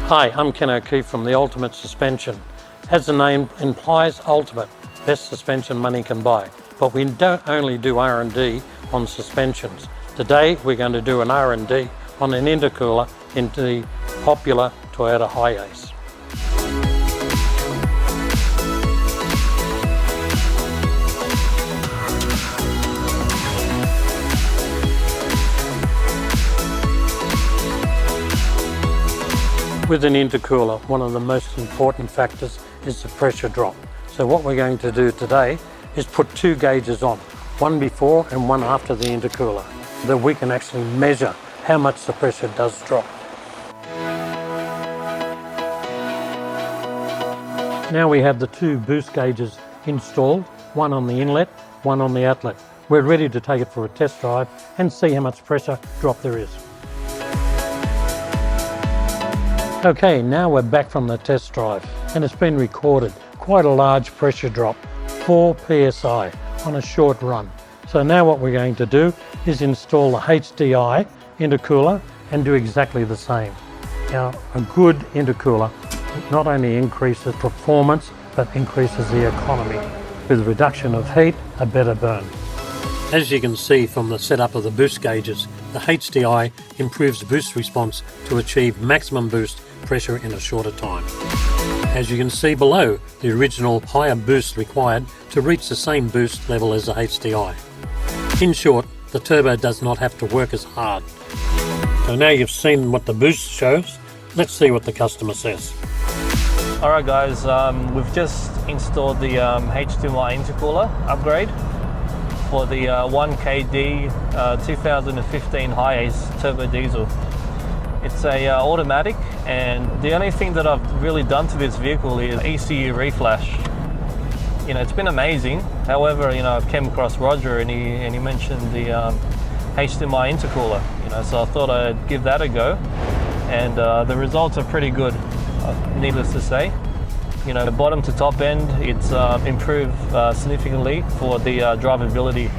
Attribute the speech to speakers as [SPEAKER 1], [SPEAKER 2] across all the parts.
[SPEAKER 1] Hi, I'm Ken O'Keefe from The Ultimate Suspension. As the name implies, ultimate, best suspension money can buy. But we don't only do R&D on suspensions. Today we're going to do an R&D on an intercooler into the popular Toyota Hiace. With an intercooler, one of the most important factors is the pressure drop. So what we're going to do today is put two gauges on, one before and one after the intercooler, so that we can actually measure how much the pressure does drop. Now we have the two boost gauges installed, one on the inlet, one on the outlet. We're ready to take it for a test drive and see how much pressure drop there is. Okay, now we're back from the test drive and it's been recorded. Quite a large pressure drop, 4 psi on a short run. So now what we're going to do is install the HDi intercooler and do exactly the same. Now, a good intercooler not only increases performance, but increases the economy. With reduction of heat, a better burn. As you can see from the setup of the boost gauges, the HDi improves boost response to achieve maximum boost pressure in a shorter time. As you can see below, the original higher boost required to reach the same boost level as the HDi. In short, the turbo does not have to work as hard. So now you've seen what the boost shows, let's see what the customer says.
[SPEAKER 2] Alright guys, we've just installed the HDi intercooler upgrade for the 1KD 2015 Hiace turbo diesel. It's a automatic, and the only thing that I've really done to this vehicle is ECU reflash. You know, it's been amazing. However, you know, I came across Roger and he mentioned the HDi intercooler. You know, so I thought I'd give that a go, and the results are pretty good. Needless to say, you know, the bottom to top end, it's improved significantly for the drivability.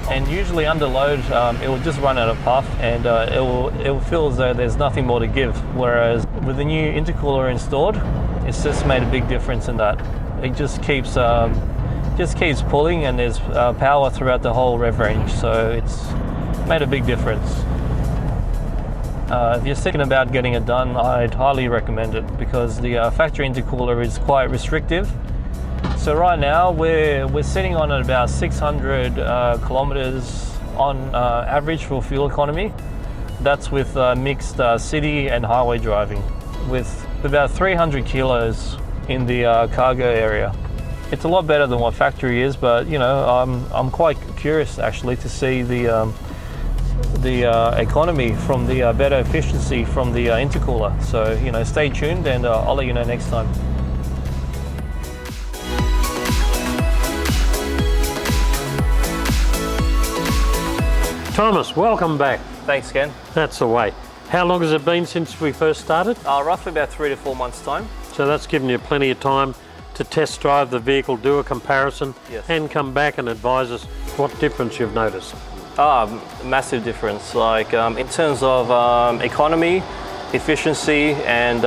[SPEAKER 2] And usually under load, it will just run out of puff, and it will feel as though there's nothing more to give. Whereas with the new intercooler installed, it's just made a big difference in that. It just keeps pulling, and there's power throughout the whole rev range. So it's made a big difference. If you're thinking about getting it done, I'd highly recommend it, because the factory intercooler is quite restrictive. So right now we're sitting on at about 600 kilometers on average for fuel economy. That's with mixed city and highway driving, with about 300 kilos in the cargo area. It's a lot better than what factory is, but you know, I'm quite curious actually to see the economy from the better efficiency from the intercooler. So you know, stay tuned, and I'll let you know next time.
[SPEAKER 1] Thomas, welcome back.
[SPEAKER 2] Thanks, Ken.
[SPEAKER 1] That's the way. How long has it been since we first started?
[SPEAKER 2] Roughly about 3 to 4 months' time.
[SPEAKER 1] So that's given you plenty of time to test drive the vehicle, do a comparison,
[SPEAKER 2] yes,
[SPEAKER 1] and come back and advise us what difference you've noticed.
[SPEAKER 2] Massive difference. Like in terms of economy, efficiency, and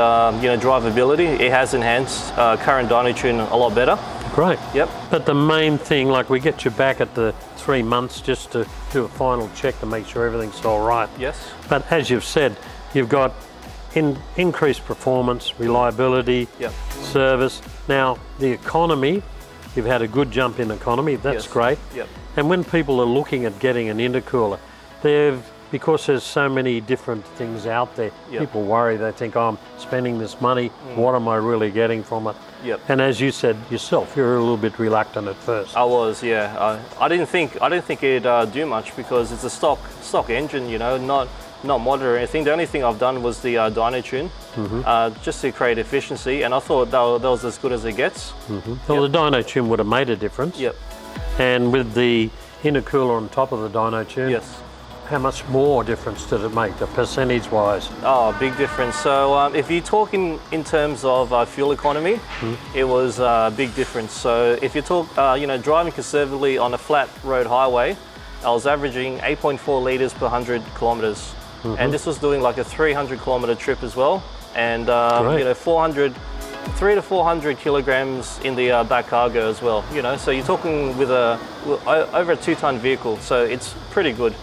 [SPEAKER 2] you know, drivability, it has enhanced current dyno tune a lot better.
[SPEAKER 1] Great.
[SPEAKER 2] Yep.
[SPEAKER 1] But the main thing, like, we get you back at the 3 months just to do a final check to make sure everything's all right.
[SPEAKER 2] Yes.
[SPEAKER 1] But as you've said, you've got increased performance, reliability,
[SPEAKER 2] yep,
[SPEAKER 1] service. Now, the economy, you've had a good jump in economy, that's
[SPEAKER 2] yes,
[SPEAKER 1] great.
[SPEAKER 2] Yep.
[SPEAKER 1] And when people are looking at getting an intercooler, because there's so many different things out there,
[SPEAKER 2] yep,
[SPEAKER 1] people worry, they think, oh, I'm spending this money, what am I really getting from it?
[SPEAKER 2] Yep.
[SPEAKER 1] And as you said yourself, you're a little bit reluctant at first.
[SPEAKER 2] I was, yeah. I didn't think it'd do much, because it's a stock engine, you know, not modded or anything. The only thing I've done was the dyno tune, just to create efficiency, and I thought that was as good as it gets.
[SPEAKER 1] Well, the dyno tune would have made a difference.
[SPEAKER 2] Yep.
[SPEAKER 1] And with the intercooler on top of the dyno tune,
[SPEAKER 2] yes,
[SPEAKER 1] how much more difference did it make, the percentage-wise?
[SPEAKER 2] Oh, big difference. So if you're talking in terms of fuel economy, it was a big difference. So if you talk, you know, driving conservatively on a flat road highway, I was averaging 8.4 litres per 100 kilometres. And this was doing like a 300 kilometre trip as well. and
[SPEAKER 1] Great.
[SPEAKER 2] you know, 300 to 400 kilograms in the back cargo as well. You know, so you're talking with over a 2-ton vehicle, so it's pretty good.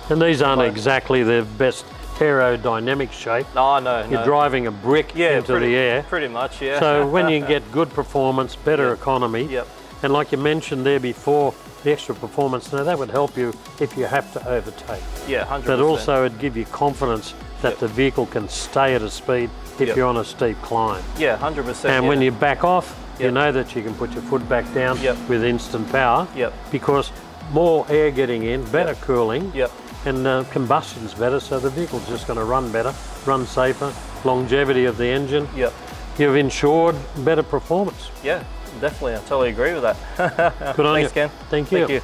[SPEAKER 1] And these aren't exactly the best aerodynamic shape.
[SPEAKER 2] No, no,
[SPEAKER 1] You're driving a brick into the air.
[SPEAKER 2] Pretty much, yeah.
[SPEAKER 1] So when you get good performance, better economy,
[SPEAKER 2] Yep.
[SPEAKER 1] and like you mentioned there before, the extra performance, now that would help you if you have to overtake.
[SPEAKER 2] Yeah, 100%.
[SPEAKER 1] But also it'd give you confidence that the vehicle can stay at a speed if you're on a steep climb.
[SPEAKER 2] Yeah, 100%.
[SPEAKER 1] And when you back off, you know that you can put your foot back down with instant power because more air getting in, better cooling, and combustion's better, so the vehicle's just going to run better, run safer, longevity of the engine. You've ensured better performance.
[SPEAKER 2] Yeah, definitely. I totally agree with that.
[SPEAKER 1] Good on you.
[SPEAKER 2] Thanks, Ken.
[SPEAKER 1] Thank you.
[SPEAKER 2] Thank you.